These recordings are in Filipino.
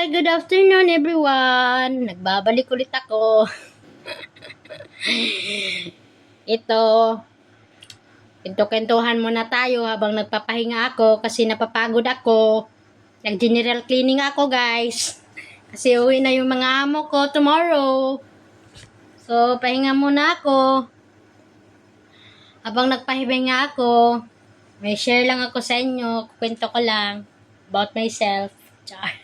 Hi, good afternoon everyone. Nagbabalik ulit ako. Ito, kentuhan muna tayo habang nagpapahinga ako kasi napapagod ako. Nag-general cleaning ako, guys. Kasi uwi na yung mga amo ko tomorrow. So, pahinga muna ako. Habang nagpahinga ako, may share lang ako sa inyo. Kwento ko lang about myself. Char.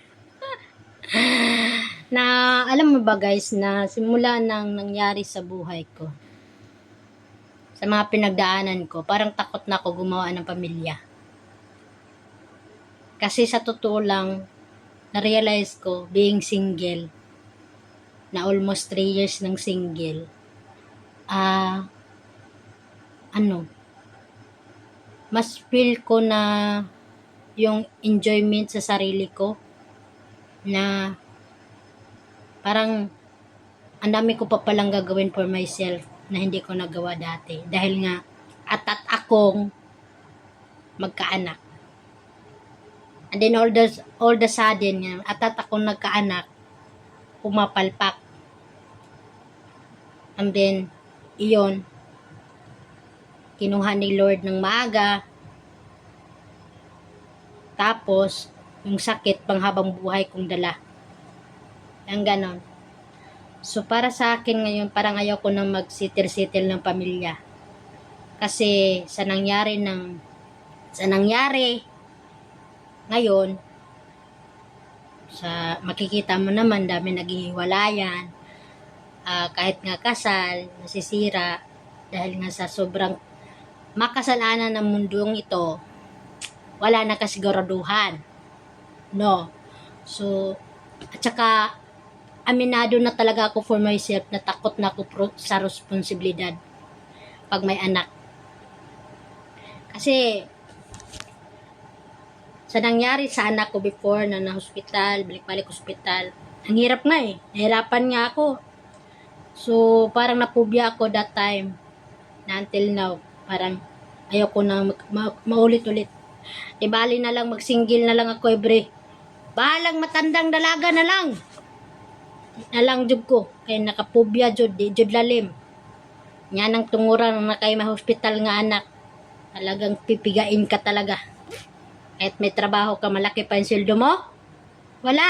Na alam mo ba guys na simula nang nangyari sa buhay ko, sa mga pinagdaanan ko, parang takot na ako gumawa ng pamilya. Kasi sa totoo lang, na-realize ko being single, na almost 3 years ng single, mas feel ko na yung enjoyment sa sarili ko, na parang ang dami ko pa palang gagawin for myself na hindi ko nagawa dati dahil nga atat akong magkaanak. And then all the sudden atat akong nagkaanak, pumapalpak. And then iyon, kinuha ni Lord ng maaga. Tapos yung sakit panghabang buhay kong dala. Ang ganon. So, para sa akin ngayon, parang ayaw ko nang magsitil-sitil ng pamilya. Kasi sa nangyari ngayon, sa makikita mo naman, dami naghihiwalayan. Kahit nga kasal, nasisira. Dahil nga sa sobrang makasalanan ng mundong ito, wala na kasiguraduhan. No. So, at saka, aminado na talaga ako for myself na takot na ako sa responsibilidad pag may anak. Kasi sa nangyari sa anak ko before na hospital, balik-balik hospital, ang hirap nga nahirapan nga ako. So parang napubya ako that time na until now, parang ayoko na maulit-ulit. Di bali na lang mag-single na lang ako bahalang matandang dalaga na lang jud ko kay nakapubya jud di jud lalim nya nang tunguran na kay ma-hospital nga anak, talagang pipigain ka talaga kahit may trabaho ka, malaki pa yung sweldo mo, wala,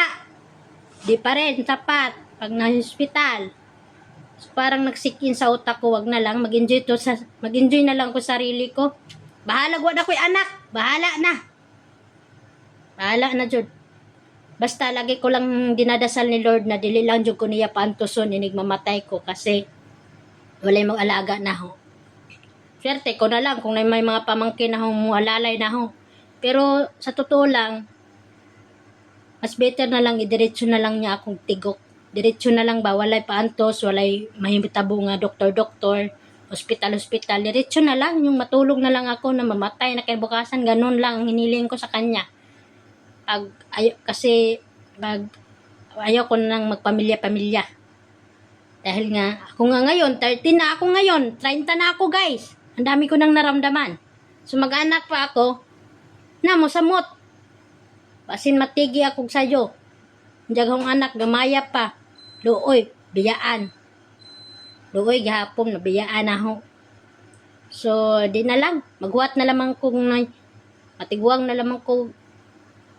di pa rin sapat pag na-hospital. So parang nagsikin sa utak ko, wag na lang mag-enjoy na lang ko sarili ko, bahala wala ko'y anak, bahala na jud. Basta lagi ko lang dinadasal ni Lord na dili lang jud ko niya paantuson inig mamatay ko kasi walay mag-alaga na ho. Swerte ko na lang kung may mga pamangkin na ho mualalay na ho. Pero sa totoo lang, mas better na lang idiretso na lang niya akong tigok. Diretso na lang ba, walay paantos, walay mahimtabo nga doktor, hospital, diretso na lang, yung matulog na lang ako na mamatay na kinabukasan, ganun lang ang hiniling ko sa kanya. Kasi ayaw ko nang magpamilya-pamilya. Dahil nga, ako nga ngayon, 30 na ako ngayon, 30 na ako guys. Ang dami ko nang naramdaman. So mag-anak pa ako, na mosamot. Basin matigi ako sa'yo. Hindi akong anak, gamaya pa. Luoy, biyaan. Luoy, gahapon, nabiyaan ako. So, di na lang. Maghuwat na lamang kong matiguang na lamang ko,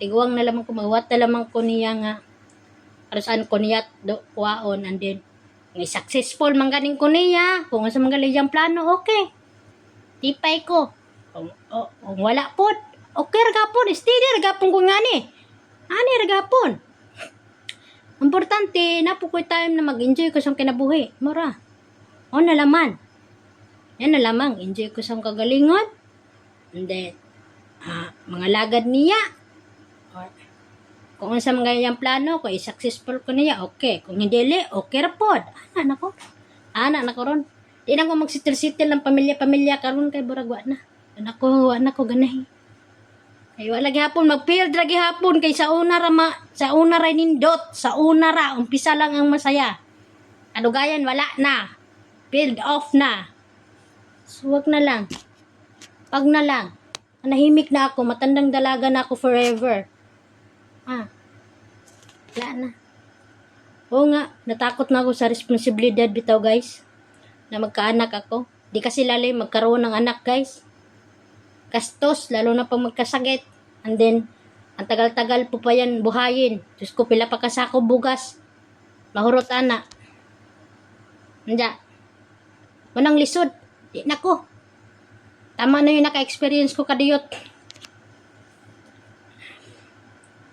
mahuwat na lamang ko niya nga saan ko niya kuwaon, and then may successful mangganing ko niya kung sa mga liyang plano, okay, tipay ko. Kung wala po, okay, ragapon, steady ragapon ko nga ani ragapon. Importante na po ko'y time na mag-enjoy ko sa kinabuhi, mura o nalaman yan na lamang, enjoy ko sa kagalingon, and then mga lagad niya. Kung sa mga yung plano ko, successful ko niya, okay. Kung hindi, okay ra pod. Anak na ko ron. Di na ko magsitil-sitil ng pamilya-pamilya karon kay buragwa na. Anak ko ganahi. Kay wala gihapon mag-field ra gihapon kay sa una ra nindot, sa una ra umpisa lang ang masaya. Adugayan wala na. Field off na. So wag na lang. Pag na lang. Nahimik na ako, matandang dalaga na ako forever. Wala na. Oo nga, natakot na ako sa responsibilidad bitaw guys. Na magkaanak ako. Di kasi lalim magkaroon ng anak guys. Gastos, lalo na pag magkasakit. And then, ang tagal-tagal po pa yan buhayin. Diyos ko, pila pa kasako bugas. Mahurot ana. Hindi. Manang lisod. Di nako. Tama na yung naka-experience ko kadiyot.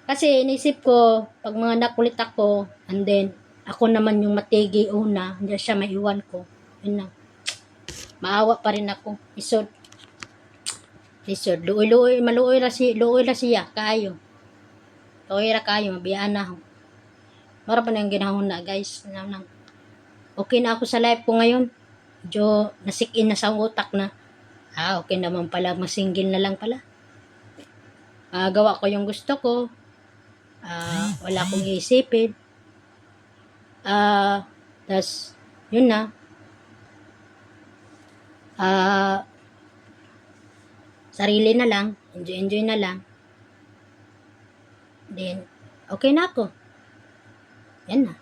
Kasi inisip ko, pag mga nakulit ako, and then, ako naman yung matigi una, hindi siya maiwan ko. Yun na. Maawa pa rin ako. Isod. Luoy-luoy, maluoy ra siya, kayo. Luoy ra kayo, mabiyaan na ako. Mara pa na yung ginahon na, guys. Okay na ako sa life ko ngayon. Medyo nasik-in na sa utak na, okay naman pala, masinggil na lang pala. Gawa ko yung gusto ko. Wala akong iisipin. Tas, yun na. Sarili na lang. Enjoy na lang. Then, okay na ako. Yan na.